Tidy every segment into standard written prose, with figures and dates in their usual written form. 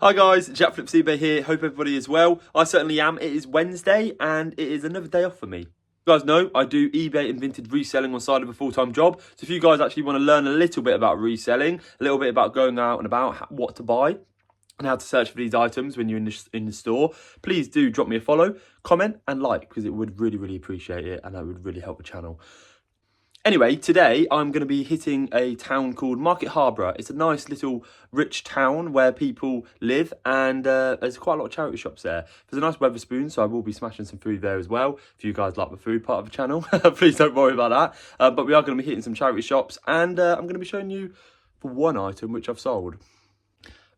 Hi guys, Jack Flips eBay here. Hope everybody is well. I certainly am. It is Wednesday and it is another day off for me. You guys know I do eBay and Vinted reselling on the side of a full-time job. So if you guys actually want to learn a little bit about reselling, a little bit about going out and about what to buy and how to search for these items when you're in the store, please do drop me a follow, comment and like, because it would really appreciate it and that would really help the channel. Anyway, today I'm going to be hitting a town called Market Harborough. It's a nice little rich town where people live and there's quite a lot of charity shops there. There's a nice Wetherspoon, so I will be smashing some food there as well. If you guys like the food part of the channel, please don't worry about that. But we are going to be hitting some charity shops and I'm going to be showing you for one item which I've sold.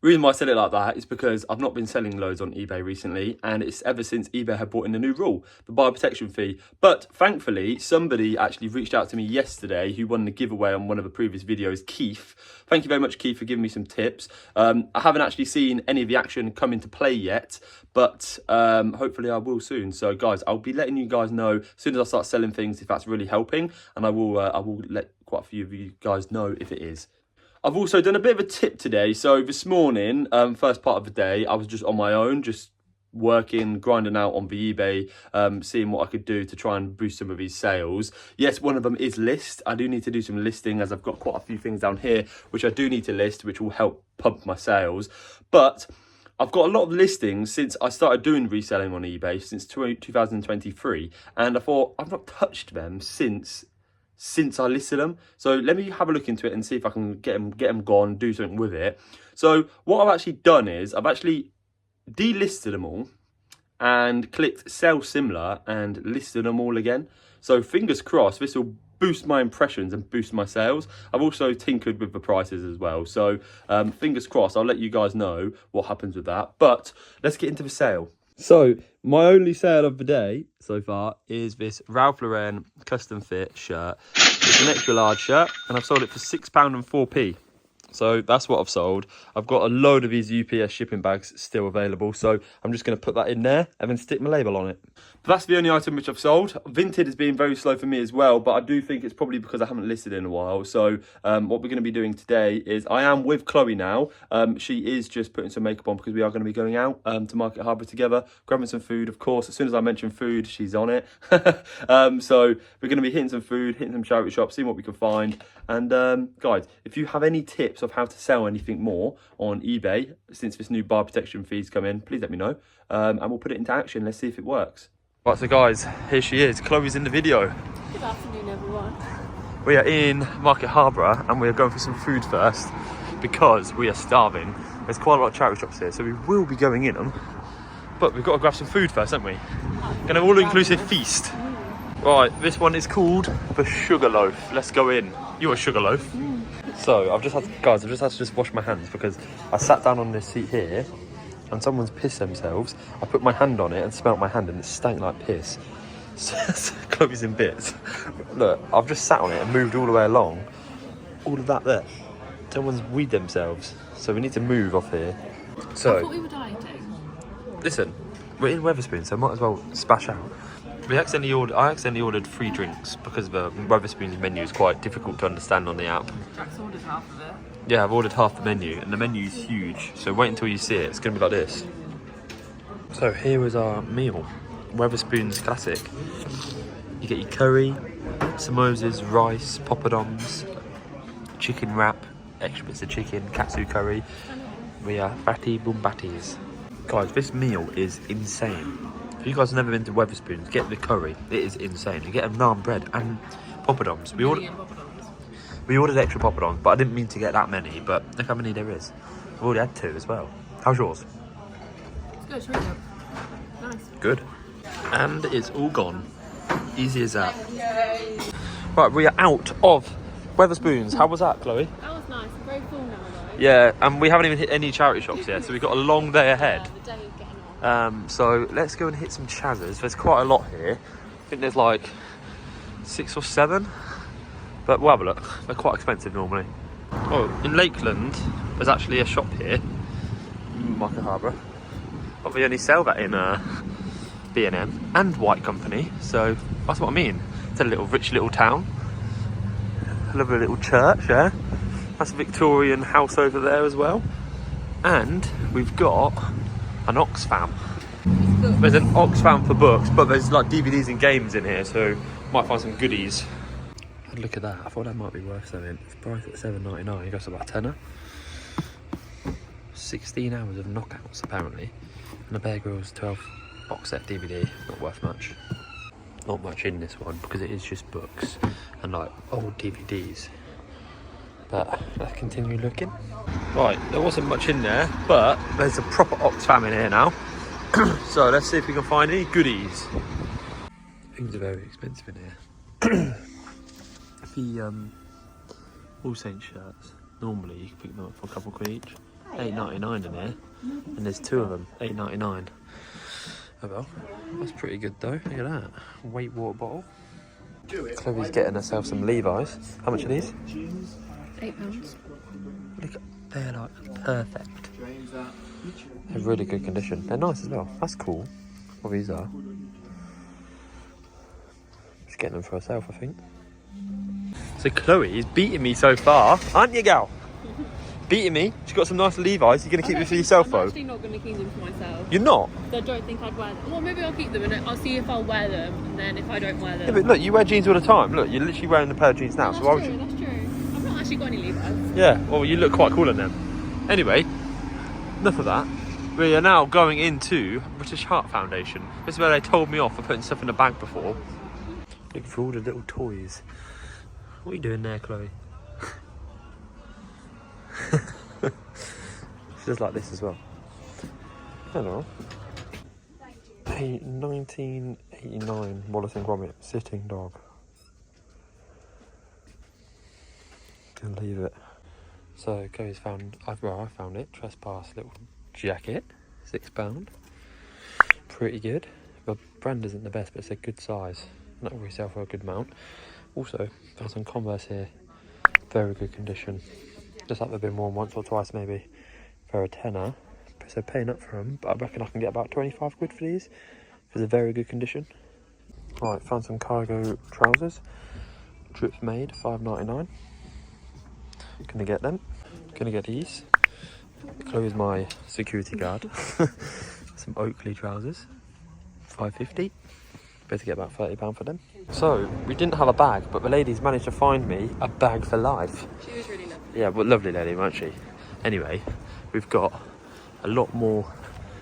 The reason why I said it like that is because I've not been selling loads on eBay recently, and it's ever since eBay had brought in a new rule, the buyer protection fee. But thankfully, somebody actually reached out to me yesterday who won the giveaway on one of the previous videos, Keith. Thank you very much, Keith, for giving me some tips. I haven't actually seen any of the action come into play yet, but hopefully I will soon. So guys, I'll be letting you guys know as soon as I start selling things if that's really helping, and I will let quite a few of you guys know if it is. I've also done a bit of a tip today. So this morning, first part of the day, I was just on my own, just working, grinding out on the eBay, seeing what I could do to try and boost some of these sales. Yes, one of them is list. I do need to do some listing as I've got quite a few things down here, which I do need to list, which will help pump my sales. But I've got a lot of listings since I started doing reselling on eBay, since 2023. And I thought, I've not touched them since I listed them. So let me have a look into it and see if I can get them gone, do something with it. So what I've actually done is I've actually delisted them all and clicked sell similar and listed them all again. So fingers crossed this will boost my impressions and boost my sales. I've also tinkered with the prices as well. So fingers crossed, I'll let you guys know what happens with that. But let's get into the sale. So my only sale of the day so far is this Ralph Lauren custom fit shirt. It's an extra large shirt and I've sold it for £6 and 4p. So that's what I've sold. I've got a load of these UPS shipping bags still available. So I'm just going to put that in there and then stick my label on it. But that's the only item which I've sold. Vinted has been very slow for me as well, but I do think it's probably because I haven't listed in a while. So what we're going to be doing today is I am with Chloe now. She is just putting some makeup on because we are going to be going out to Market Harborough together, grabbing some food, of course. As soon as I mention food, she's on it. So we're going to be hitting some food, hitting some charity shops, seeing what we can find. And guys, if you have any tips of how to sell anything more on eBay since this new buyer protection fees come in, please let me know and we'll put it into action. Let's see if it works. Right, so guys, here she is. Chloe's in the video. Good afternoon, everyone. We are in Market Harborough and we are going for some food first because we are starving. There's quite a lot of charity shops here, so we will be going in them, but we've got to grab some food first, haven't we? Gonna have an all-inclusive feast. Right, this one is called the Sugar Loaf. Let's go in. You want a sugar loaf? So I've just had to wash my hands because I sat down on this seat here and someone's pissed themselves. I put my hand on it and smelt my hand and it stank like piss. So Chloe's in bits. Look, I've just sat on it and moved all the way along. All of that there. Someone's weed themselves. So we need to move off here. So I thought we were dieting. listen, we're in Wetherspoon, so might as well splash out. I accidentally ordered 3 drinks because the Wetherspoon's menu is quite difficult to understand on the app. Jack's ordered half of it. Yeah, I've ordered half the menu and the menu is huge. So wait until you see it. It's going to be like this. So here is our meal. Wetherspoon's classic. You get your curry, samosas, rice, poppadoms, chicken wrap, extra bits of chicken, katsu curry. We are fatty boombatties. Guys, this meal is insane. If you guys have never been to Wetherspoons, get the curry. It is insane. You get a naan bread and poppadoms. We ordered extra poppadoms, but I didn't mean to get that many. But look how many there is. I've already had 2 as well. How's yours? It's good, really good. Nice. Good. And it's all gone. Easy as that. Right, we are out of Wetherspoons. How was that, Chloe? That was nice. I'm very full now, though. Yeah, and we haven't even hit any charity shops yet, so we've got a long day ahead. The day is getting on. So let's go and hit some chazzers. There's quite a lot here. I think there's like 6 or 7, but we'll have a look. They're quite expensive normally. Oh, in Lakeland, there's actually a shop here, Market Harborough, but we only sell that in B&M and White Company, so that's what I mean. It's a rich little town. I love a little church, yeah. That's a Victorian house over there as well. And we've got an Oxfam. There's an Oxfam for books, but there's like DVDs and games in here, so might find some goodies. Look at that, I thought that might be worth something. It's priced at $7.99, it goes about a tenner. 16 hours of knockouts apparently. And the Bear Grylls 12 box set DVD, not worth much. Not much in this one because it is just books and like old DVDs. But let's continue looking. Right, there wasn't much in there, but there's a proper Oxfam in here now. So let's see if we can find any goodies. Things are very expensive in here. The All Saints shirts, normally you can pick them up for a couple quid each. $8.99 in here, and there's two of them, $8.99. Oh well, that's pretty good though. Look at that, weight water bottle. Chloe's getting herself some Levi's. How much are these? £8. Look, they're like perfect. They're really good condition. They're nice as well. That's cool. What these are? Just getting them for herself, I think. So Chloe is beating me so far, aren't you, gal? Beating me. She's got some nice Levi's. You're going to keep them for yourself, though? I'm actually not going to keep them for myself. You're not? I don't think I'd wear them. Well, maybe I'll keep them and I'll see if I'll wear them. And then if I don't wear them... Yeah, but look, you wear jeans all the time. Look, you're literally wearing a pair of jeans now. That's So why would true, you... that's true. I've not actually got any Levi's. Yeah, well, you look quite cool in them. Anyway, enough of that. We are now going into British Heart Foundation. This is where they told me off for putting stuff in a bag before. Looking for all the little toys. What are you doing there, Chloe? It's just like this as well. Hello. A 1989 Wallace and Gromit sitting dog. Can leave it. So Chloe's found, I found it. Trespass little jacket, £6. Pretty good. The brand isn't the best, but it's a good size. Not really sell for a good amount. Also found some Converse here. Very good condition. Just like they've been worn once or twice maybe. For a tenner. So paying up for them, but I reckon I can get about 25 quid for these. Because they're very good condition. Right, found some cargo trousers. Drips made, $5.99. Gonna get them. Gonna get these. Chloe's my security guard. Some Oakley trousers. $5.50. Better get about £30 for them. So, we didn't have a bag, but the ladies managed to find me a bag for life. She was really lovely. Yeah, but lovely lady, weren't she? Anyway, we've got a lot more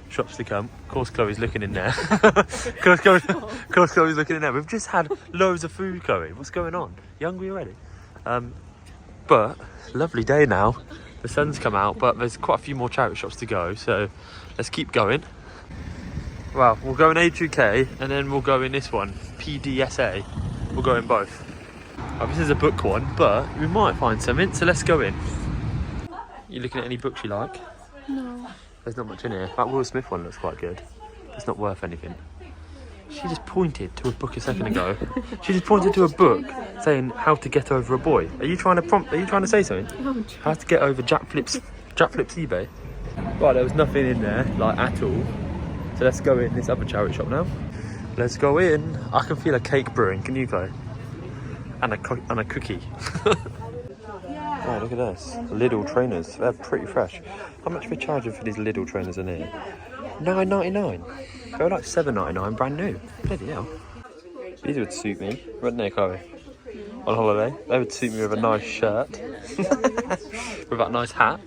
shops to come. Of course, Chloe's looking in there. of course, Chloe's looking in there. We've just had loads of food, Chloe. What's going on? You hungry already? But, lovely day now. The sun's come out, but there's quite a few more charity shops to go, so let's keep going. Well, we'll go in A2K, and then we'll go in this one, PDSA. We'll go in both. This is a book one, but we might find something, so let's go in. You looking at any books you like? No. There's not much in here. That Will Smith one looks quite good. It's not worth anything. She just pointed to a book a second ago. She just pointed to a book saying how to get over a boy. Are you trying to say something? How to get over Jack Flip's eBay? Right, there was nothing in there, like at all. So let's go in this other charity shop now. Let's go in. I can feel a cake brewing. Can you, Chloe? And a cookie. Oh, look at this. Lidl trainers. They're pretty fresh. How much are we charging for these Lidl trainers in here? $9.99. They're like $7.99, brand new. Bloody hell. These would suit me, wouldn't they, Chloe? On holiday. They would suit me with a nice shirt. With that nice hat.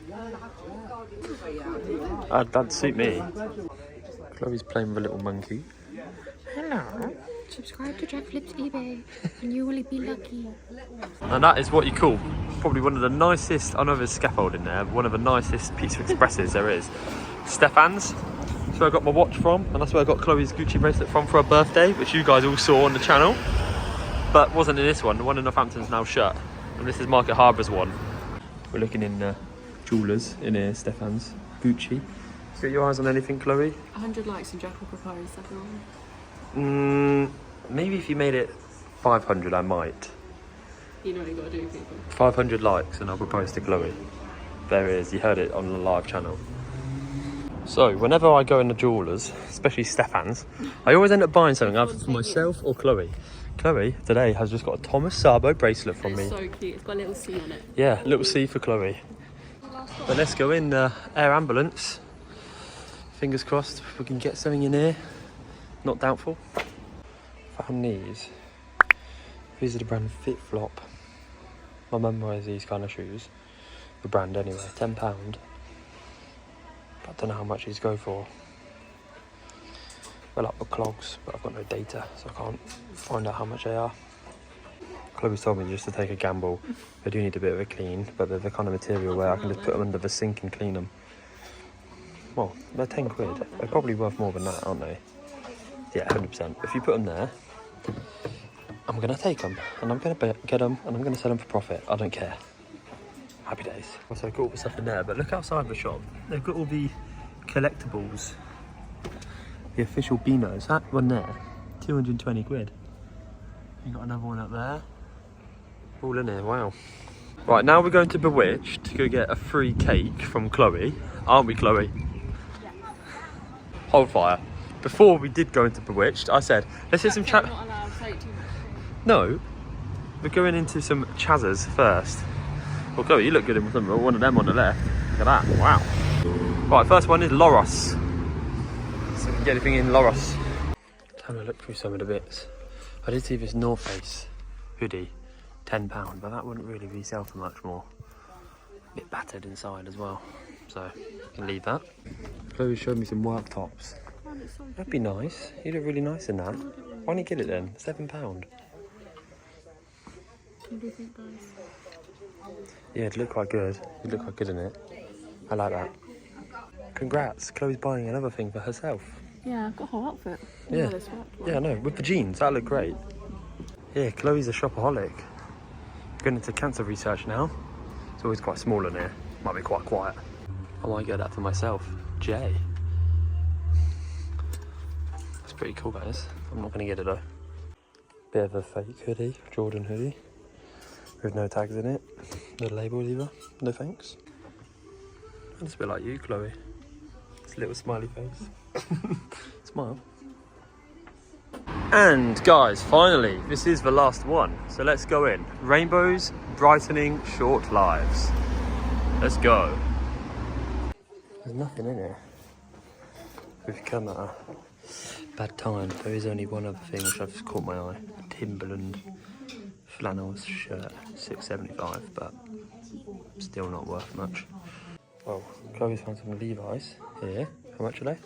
That'd suit me. Chloe's playing with a little monkey. Hello. Subscribe to Jack Flip's eBay and you will be lucky. And that is what you call probably one of the nicest, I know there's scaffold in there, but one of the nicest Pizza Expresses there is. Stefan's. That's where I got my watch from, and that's where I got Chloe's Gucci bracelet from for her birthday, which you guys all saw on the channel. But wasn't in this one. The one in Northampton's now shut. And this is Market Harbour's one. We're looking in jewellers in here, Stefan's, Gucci. Got your eyes on anything, Chloe? 100 likes and Jack will propose, everyone. Maybe if you made it 500, I might. You know what you got to do, people. 500 likes and I'll propose to Chloe. There it is, you heard it on the live channel. So, whenever I go in the jewellers, especially Stefan's, I always end up buying something either for myself or Chloe. Chloe, today, has just got a Thomas Sabo bracelet from me. It's so cute, it's got a little C on it. Yeah, little C for Chloe. But let's go in the air ambulance. Fingers crossed we can get something in here. Not doubtful. Found these. These are the brand Fit Flop. My mum wears these kind of shoes. The brand anyway, £10. But I don't know how much these go for. They're like the clogs, but I've got no data, so I can't find out how much they are. Chloe's told me just to take a gamble. They do need a bit of a clean, but they're the kind of material where I can just put them under the sink and clean them. Well, they're 10 quid. They're probably worth more than that, aren't they? Yeah, 100%. If you put them there, I'm going to take them, and I'm going to get them, and I'm going to sell them for profit. I don't care. Happy days. So I've got all the stuff in there, but look outside the shop. They've got all the collectibles. The official Beanos. That one there, 220 quid. You got another one up there. All in here, wow. Right, now we're going to Bewitched to go get a free cake from Chloe. Aren't we, Chloe? Yeah. Hold fire. Before we did go into Bewitched, I said, let's get some chat. Not allowed to take too much. No, we're going into some Chazzers first. Well, Chloe, you look good in one of them on the left. Look at that, wow. Right, first one is Loros. So we can get anything in Loros. Let's have a look through some of the bits. I did see this North Face hoodie, £10, but that wouldn't really resell for much more. A bit battered inside as well, so you can leave that. Chloe showed me some work tops. That'd be nice. You look really nice in that. Why don't you get it then? £7. What do you think, guys? Yeah, it'd look quite good. You'd look quite good in it. I like that. Congrats, Chloe's buying another thing for herself. Yeah, I've got a whole outfit. Yeah, yeah, no, with the jeans, that look great. Yeah, Chloe's a shopaholic. Going into cancer research now. It's always quite small in here. Might be quite quiet. I might get that for myself. Jay. That's pretty cool, guys. I'm not going to get it though. Bit of a fake hoodie, Jordan hoodie. With no tags in it. No label either. No thanks. And it's a bit like you, Chloe. It's a little smiley face. Smile. And guys, finally, this is the last one. So let's go in. Rainbows brightening short lives. Let's go. There's nothing in here. We've come at a bad time. There is only one other thing which I've caught my eye. Timberland flannels shirt, £6.75, but still not worth much. Well, Chloe's found some Levi's here. How much are they?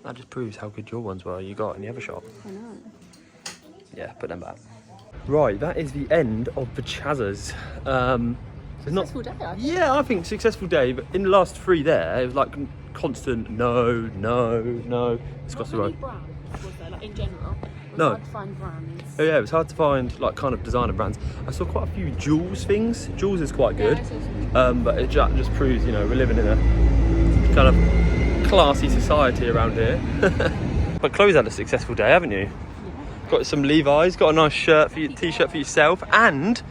That just proves how good your ones were you got in the other shop. I know. Yeah, put them back. Right, that is the end of the Chazzers. Successful day, I think. Yeah, I think successful day, but in the last three there, it was like constant no. It's got to How many brands was there, like in general? It was No. hard to find brands. Oh yeah, it was hard to find like kind of designer brands. I saw quite a few Jules things. Jules is quite good, Yeah, I saw some. but it just proves, you know, we're living in a kind of classy society around here. But Chloe's had a successful day, haven't you? Yeah. Got some Levi's, got a nice shirt for you, t-shirt for yourself, and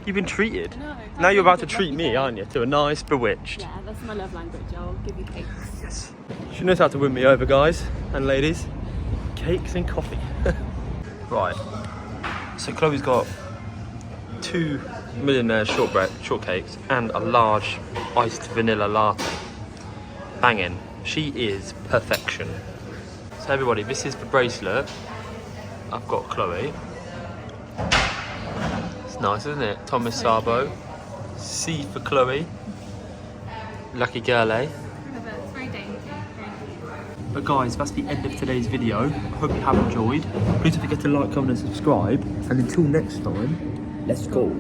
you've been treated. No, Now you're about to treat me, aren't you, to a nice Bewitched. Yeah, that's my love language. I'll give you cakes. Yes. She knows how to win me over, guys and ladies. Cakes and coffee. Right. So Chloe's got 2 millionaire shortcakes and a large iced vanilla latte. Banging. She is perfection. So everybody, this is the bracelet. I've got Chloe. It's nice, isn't it? Thomas Sabo. C for Chloe. Lucky girl, eh? It's very dainty. But guys, that's the end of today's video. Hope you have enjoyed. Please don't forget to like, comment and subscribe. And until next time, let's go.